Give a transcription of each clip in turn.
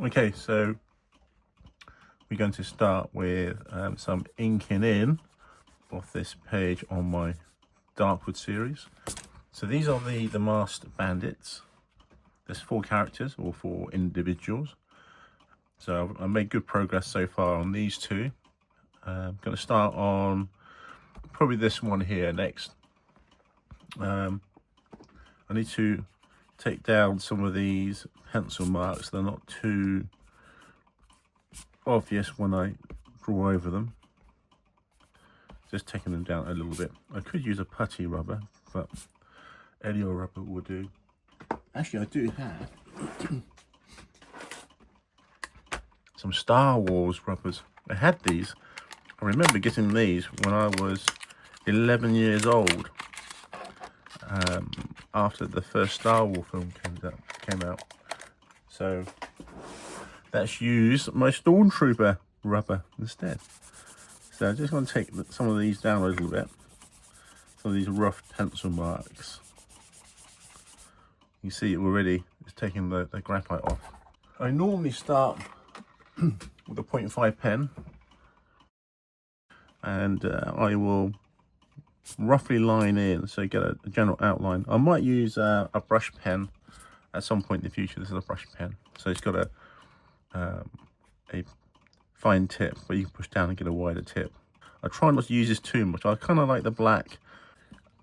Okay, so we're going to start with some inking in of this page on my Darkwood series. So these are the Masked Bandits. There's 4 characters, or 4 individuals. So I've made good progress so far on these 2. I'm going to start on probably this one here next. I need to take down some of these pencil marks. They're not too obvious when I draw over them. Just taking them down a little bit. I could use a putty rubber, but any old rubber will do. Actually, I do have some Star Wars rubbers. I had these. I remember getting these when I was 11 years old, after the first Star Wars film came out. So let's use my Stormtrooper rubber instead. So I'm just going to take some of these down a little bit. Some of these rough pencil marks. You see it already, it's taking the graphite off. I normally start with a 0.5 pen, and I will roughly line in so you get a general outline. I might use a brush pen at some point in the future. This is a brush pen, so it's got a fine tip where you can push down and get a wider tip. I try not to use this too much. I kind of like the black,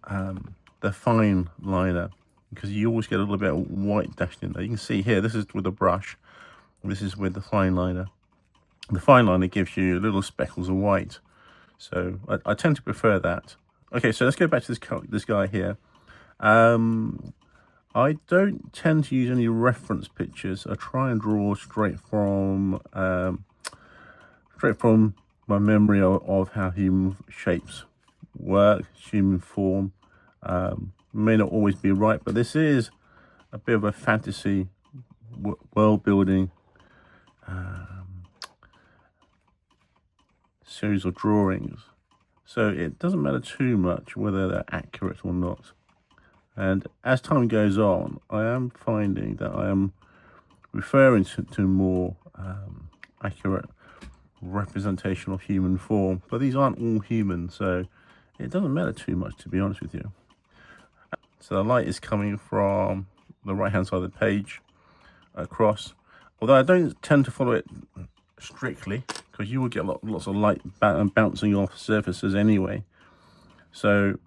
the fine liner, because you always get a little bit of white dashed in there. You can see here, this is with a brush, this is with the fine liner. The fine liner gives you little speckles of white, so I tend to prefer that. Okay, so let's go back to this guy here. I don't tend to use any reference pictures. I try and draw straight from my memory of how human shapes work, human form. May not always be right, but this is a bit of a fantasy world building series of drawings, so it doesn't matter too much whether they're accurate or not. And as time goes on, I am finding that I am referring to more accurate representation of human form, but these aren't all human, so it doesn't matter too much, to be honest with you. So the light is coming from the right hand side of the page across, although I don't tend to follow it strictly, because you will get lots of light bouncing off surfaces anyway. So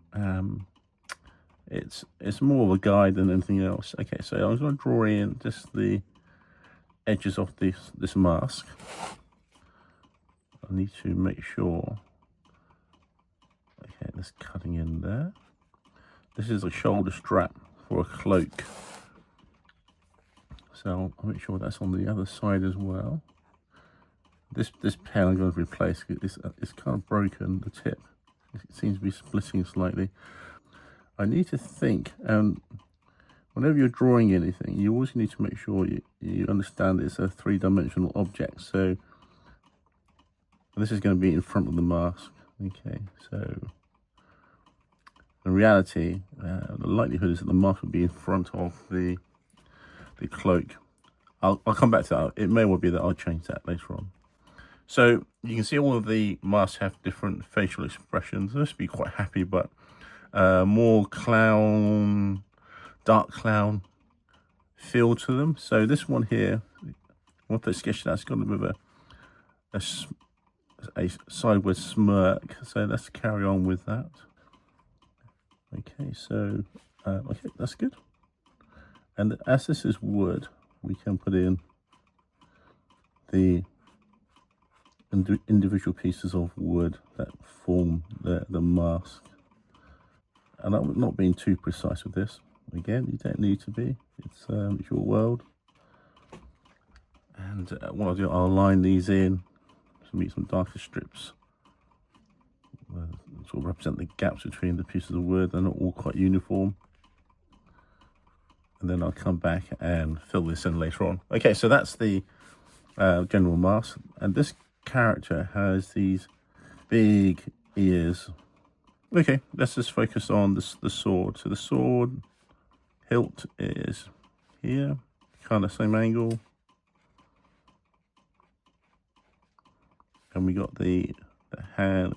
it's more of a guide than anything else. Okay, so I'm going to draw in just the edges of this mask. I need to make sure. Okay, that's cutting in there. This is a shoulder strap for a cloak, so I'll make sure that's on the other side as well. This pen I'm going to replace. It's kind of broken, the tip. It seems to be splitting slightly. I need to think, and whenever you're drawing anything, you always need to make sure you understand it's a 3-dimensional object. So this is going to be in front of the mask. Okay, so in reality, the likelihood is that the mask will be in front of the cloak. I'll come back to that. It may well be that I'll change that later on. So you can see all of the masks have different facial expressions. This would be quite happy, but more clown, dark clown feel to them. So this one here, once I sketched that, it's got a bit of a sideways smirk. So let's carry on with that. Okay, so okay, that's good. And as this is wood, we can put in the individual pieces of wood that form the mask. And I'm not being too precise with this. Again, you don't need to be. It's your world. And what I'll do, I'll line these in to meet some darker strips. Sort of represent the gaps between the pieces of wood. They're not all quite uniform. And then I'll come back and fill this in later on. Okay, so that's the general mask. And this character has these big ears. Okay, let's just focus on the sword. So the sword hilt is here, kind of same angle. And we got the hand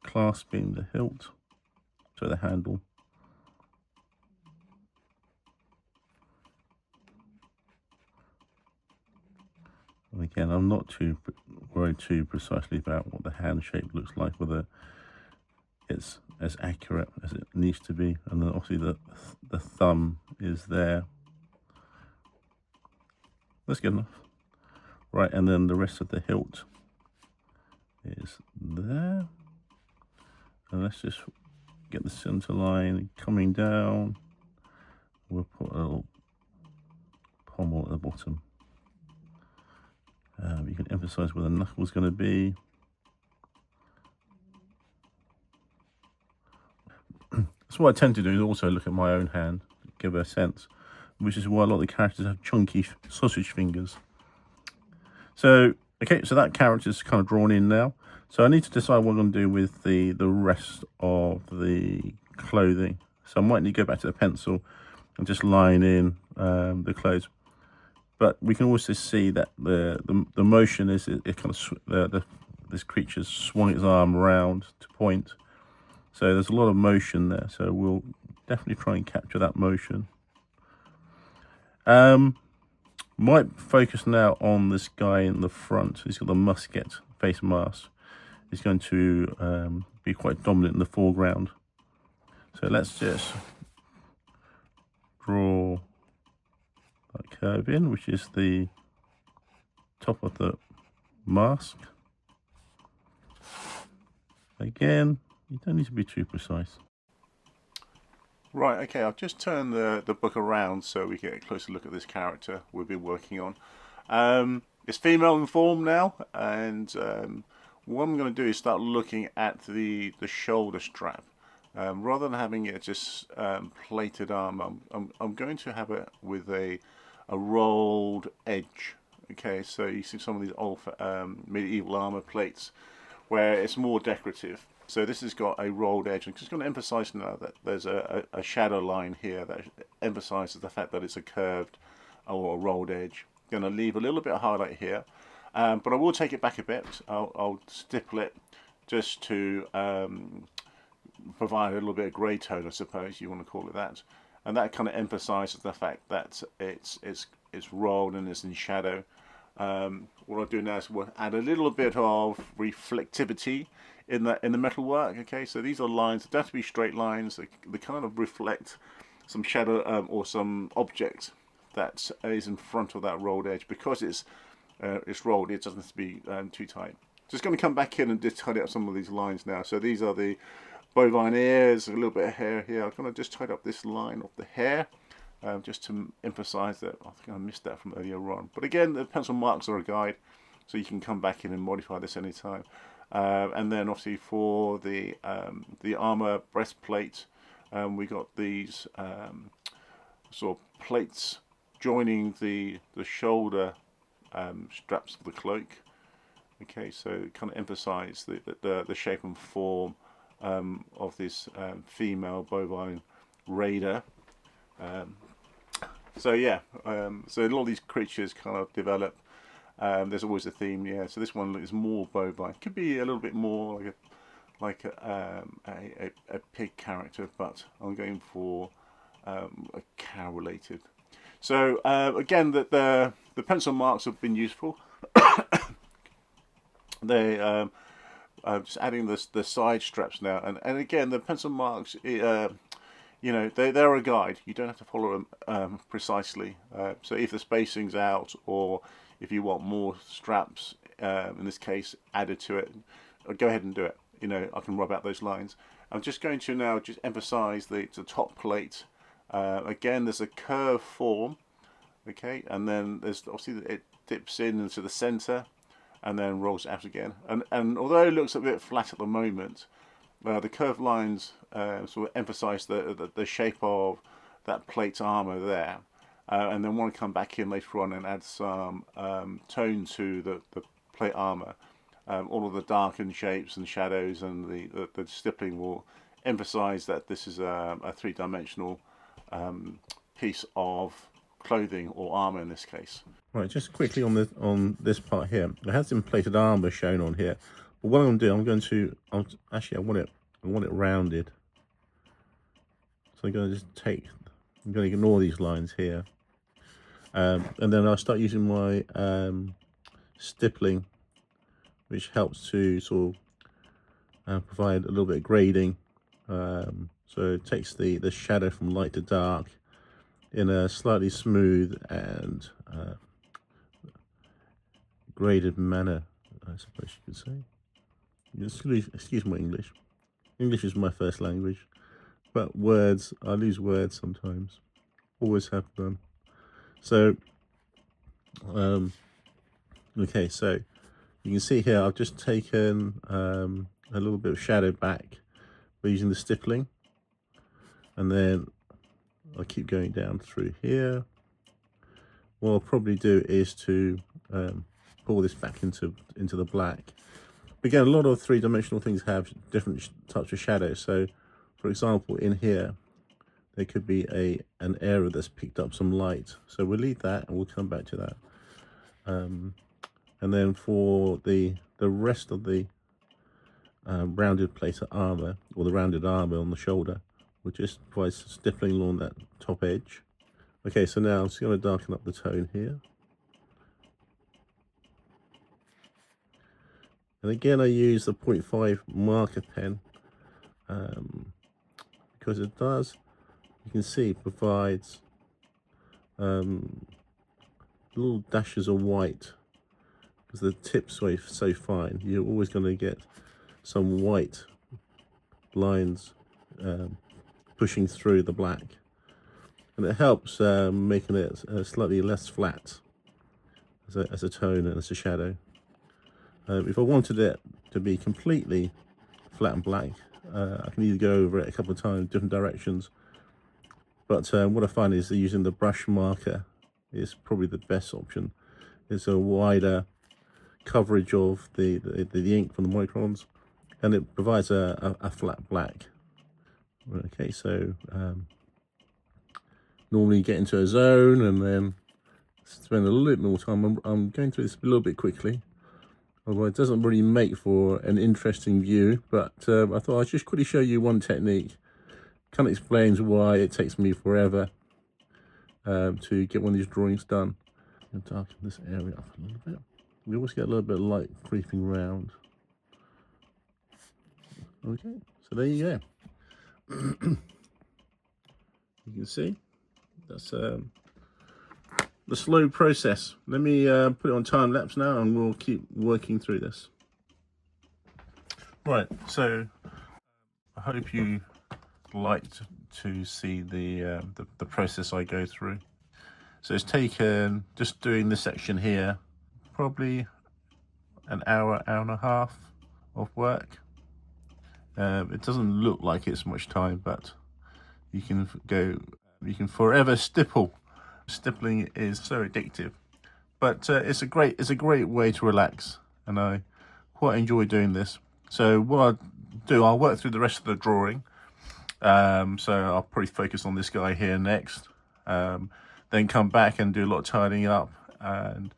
clasping the hilt, so the handle. And again, I'm not too worried too precisely about what the hand shape looks like, whether it's as accurate as it needs to be. And then obviously the thumb is there. That's good enough. Right, and then the rest of the hilt is there. And let's just get the center line coming down. We'll put a little pommel at the bottom. You can emphasize where the knuckle's going to be. That's what I tend to do, is also look at my own hand, give a sense, which is why a lot of the characters have chunky sausage fingers. So, okay, so that character's kind of drawn in now. So I need to decide what I'm going to do with the rest of the clothing. So I might need to go back to the pencil and just line in the clothes. But we can also see that the motion is it kind of this creature's swung its arm around to point. So there's a lot of motion there. So we'll definitely try and capture that motion. Might focus now on this guy in the front. He's got the musket face mask. He's going to be quite dominant in the foreground. So let's just draw that curve in, which is the top of the mask. Again, you don't need to be too precise. Right, okay, I've just turned the book around so we get a closer look at this character we've been working on. It's female in form now, and what I'm going to do is start looking at the shoulder strap. Rather than having it just plated armor, I'm going to have it with a rolled edge. Okay, so you see some of these old medieval armor plates where it's more decorative. So this has got a rolled edge. I'm just going to emphasize now that there's a shadow line here that emphasizes the fact that it's a curved or a rolled edge. I'm going to leave a little bit of highlight here, but I will take it back a bit. I'll stipple it just to provide a little bit of grey tone, I suppose you want to call it that. And that kind of emphasizes the fact that it's rolled and it's in shadow. What I'll do now is we'll add a little bit of reflectivity in the metalwork. Okay, so these are lines. They don't have to be straight lines. They kind of reflect some shadow or some object that is in front of that rolled edge. Because it's rolled, it doesn't have to be too tight. Just going to come back in and just tidy up some of these lines now. So these are the bovine ears, a little bit of hair here. I'm going to just tidy up this line of the hair. Just to emphasize that. I think I missed that from earlier on. But again, the pencil marks are a guide, so you can come back in and modify this anytime. And then obviously for the armor breastplate, we got these sort of plates joining the shoulder straps of the cloak. Okay, so kind of emphasize the shape and form of this female bovine raider. So yeah, so a lot of these creatures kind of develop. There's always a theme, yeah. So this one is more bovine. Could be a little bit more like a pig character, but I'm going for a cow related. So again, the pencil marks have been useful. They just adding the side straps now, and again the pencil marks. You know, they're a guide. You don't have to follow them precisely. So if the spacing's out, or if you want more straps, in this case, added to it, go ahead and do it. You know, I can rub out those lines. I'm just going to now just emphasize the top plate. Again, there's a curved form, okay, and then there's obviously it dips into the center, and then rolls out again. And although it looks a bit flat at the moment, the curved lines sort of emphasize the shape of that plate armor there, and then want to come back in later on and add some tone to the plate armor. All of the darkened shapes and shadows and the stippling will emphasize that this is a three-dimensional piece of clothing or armour in this case. Right, just quickly on this part here, I have some plated armour shown on here. But what I'm going to do, I want it rounded. So I'm going to I'm going to ignore these lines here, and then I'll start using my stippling, which helps to sort of provide a little bit of grading. So it takes the shadow from light to dark in a slightly smooth and graded manner, I suppose you could say. Excuse my English. English is my first language, but words, I lose words sometimes. Always have done. So, okay, so you can see here I've just taken a little bit of shadow back by using the stippling, and then I'll keep going down through here. What I'll probably do is to pull this back into the black. Again, a lot of three-dimensional things have different types of shadows. So, for example, in here, there could be an area that's picked up some light. So we'll leave that and we'll come back to that. And then for the rest of the rounded plate of armour, or the rounded armour on the shoulder, we'll just provide some stippling along that top edge. Okay, so now I'm just going to darken up the tone here. And again, I use the 0.5 marker pen because it does, you can see, provides little dashes of white. Because the tip's so fine, you're always going to get some white lines pushing through the black. And it helps making it slightly less flat as a tone and as a shadow. If I wanted it to be completely flat and black, I can either go over it a couple of times, different directions. But what I find is that using the brush marker is probably the best option. It's a wider coverage of the ink from the microns, and it provides a flat black. Okay, so normally get into a zone and then spend a little bit more time. I'm going through this a little bit quickly, although it doesn't really make for an interesting view, but I thought I'd just quickly show you one technique. Kind of explains why it takes me forever to get one of these drawings done. I'm going to darken this area up a little bit. We always get a little bit of light creeping around. Okay, so there you go. You can see that's the slow process. Let me put it on time lapse now, and we'll keep working through this. Right, so I hope you liked to see the process I go through. So it's taken, just doing this section here, probably an hour and a half of work. It doesn't look like it's much time, but you can forever stipple. Stippling is so addictive, but it's a great way to relax, and I quite enjoy doing this. So what I'll do, I'll work through the rest of the drawing. So I'll probably focus on this guy here next, then come back and do a lot of tidying up, and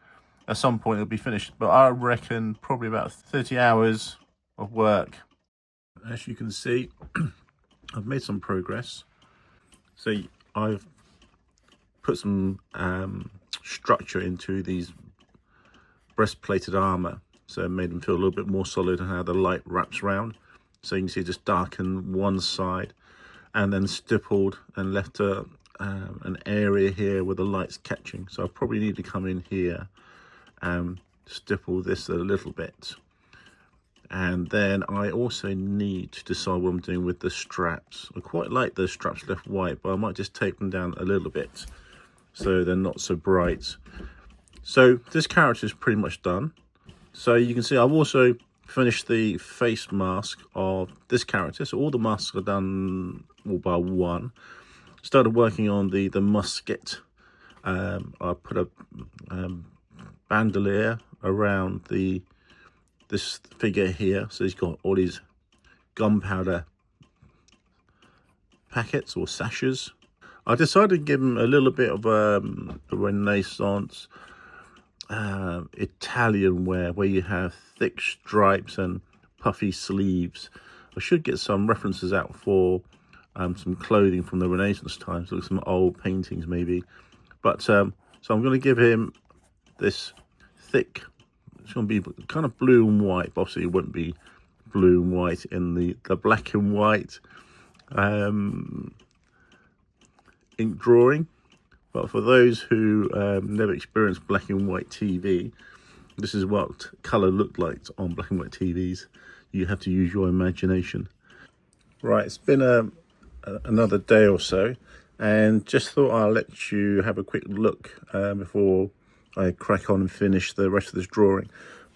at some point it'll be finished. But I reckon probably about 30 hours of work. As you can see, I've made some progress. So I've put some structure into these breastplated armour, so it made them feel a little bit more solid, and how the light wraps around. So you can see just darken one side, and then stippled and left an area here where the light's catching. So I probably need to come in here and stipple this a little bit. And then I also need to decide what I'm doing with the straps. I quite like the straps left white, but I might just take them down a little bit so they're not so bright. So this character is pretty much done. So you can see I've also finished the face mask of this character. So all the masks are done all by one. Started working on the musket. I put a bandolier around this figure here, so he's got all these gunpowder packets or sashes. I decided to give him a little bit of a Renaissance Italian wear, where you have thick stripes and puffy sleeves. I should get some references out for some clothing from the Renaissance times, like some old paintings maybe. But so I'm going to give him this thick, it's going to be kind of blue and white, but obviously it wouldn't be blue and white in the black and white ink drawing. But for those who never experienced black and white TV, this is what colour looked like on black and white TVs. You have to use your imagination. Right, it's been another day or so, and just thought I'll let you have a quick look before I crack on and finish the rest of this drawing.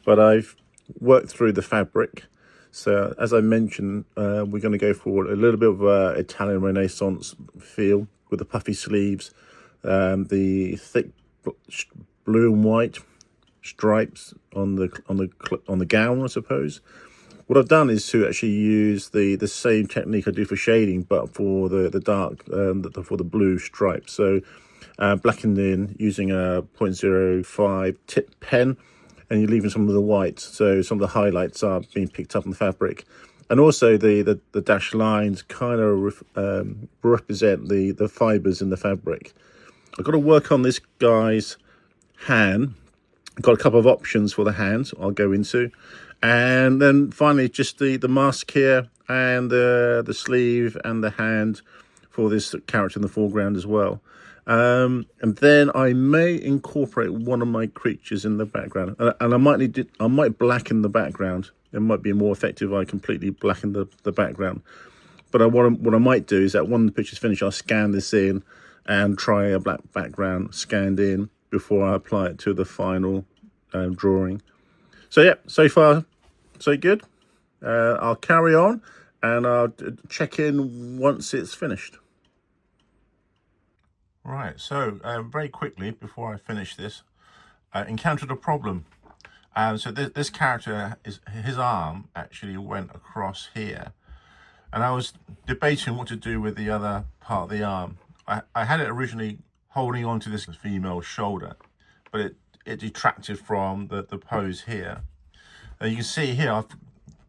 But I've worked through the fabric. So as I mentioned, we're going to go for a little bit of Italian Renaissance feel with the puffy sleeves, the thick blue and white stripes on the gown, I suppose. What I've done is to actually use the same technique I do for shading, but for the dark, for the blue stripes. So blackened in using a 0.05 tip pen, and you're leaving some of the white, so some of the highlights are being picked up on the fabric. And also the dashed lines kind of represent the fibres in the fabric. I've got to work on this guy's hand. I've got a couple of options for the hand I'll go into. And then finally just the mask here, and the sleeve and the hand for this character in the foreground as well. And then I may incorporate one of my creatures in the background, and I might blacken the background. It might be more effective if I completely blacken the background. But what I might do is that when the picture's finished, I'll scan this in and try a black background scanned in before I apply it to the final drawing. So yeah, so far so good. I'll carry on and I'll check in once it's finished. Right, so very quickly before I finish this, I encountered a problem. So this character, his arm actually went across here, and I was debating what to do with the other part of the arm. I had it originally holding on to this female's shoulder, but it detracted from the pose here. And you can see here I've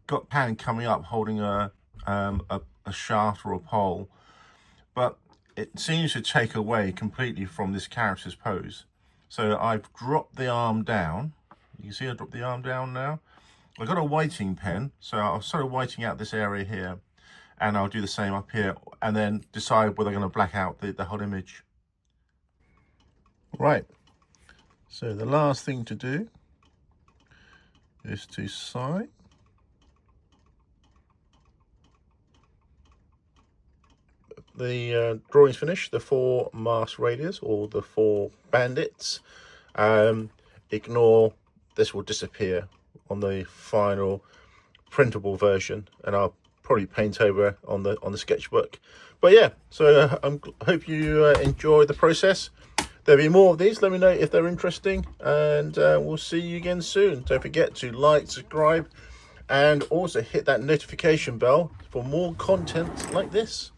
got Pan coming up holding a shaft or a pole, but it seems to take away completely from this character's pose. So I've dropped the arm down. You can see I dropped the arm down now. I've got a whiting pen, so I'll sort of whiting out this area here, and I'll do the same up here, and then decide whether I'm going to black out the whole image. Right, so the last thing to do is to sign. The drawing's finished, the 4 masked raiders, or the 4 bandits. Ignore, this will disappear on the final printable version, and I'll probably paint over on the sketchbook. But yeah, so I hope you enjoy the process. There'll be more of these. Let me know if they're interesting, and we'll see you again soon. Don't forget to like, subscribe, and also hit that notification bell for more content like this.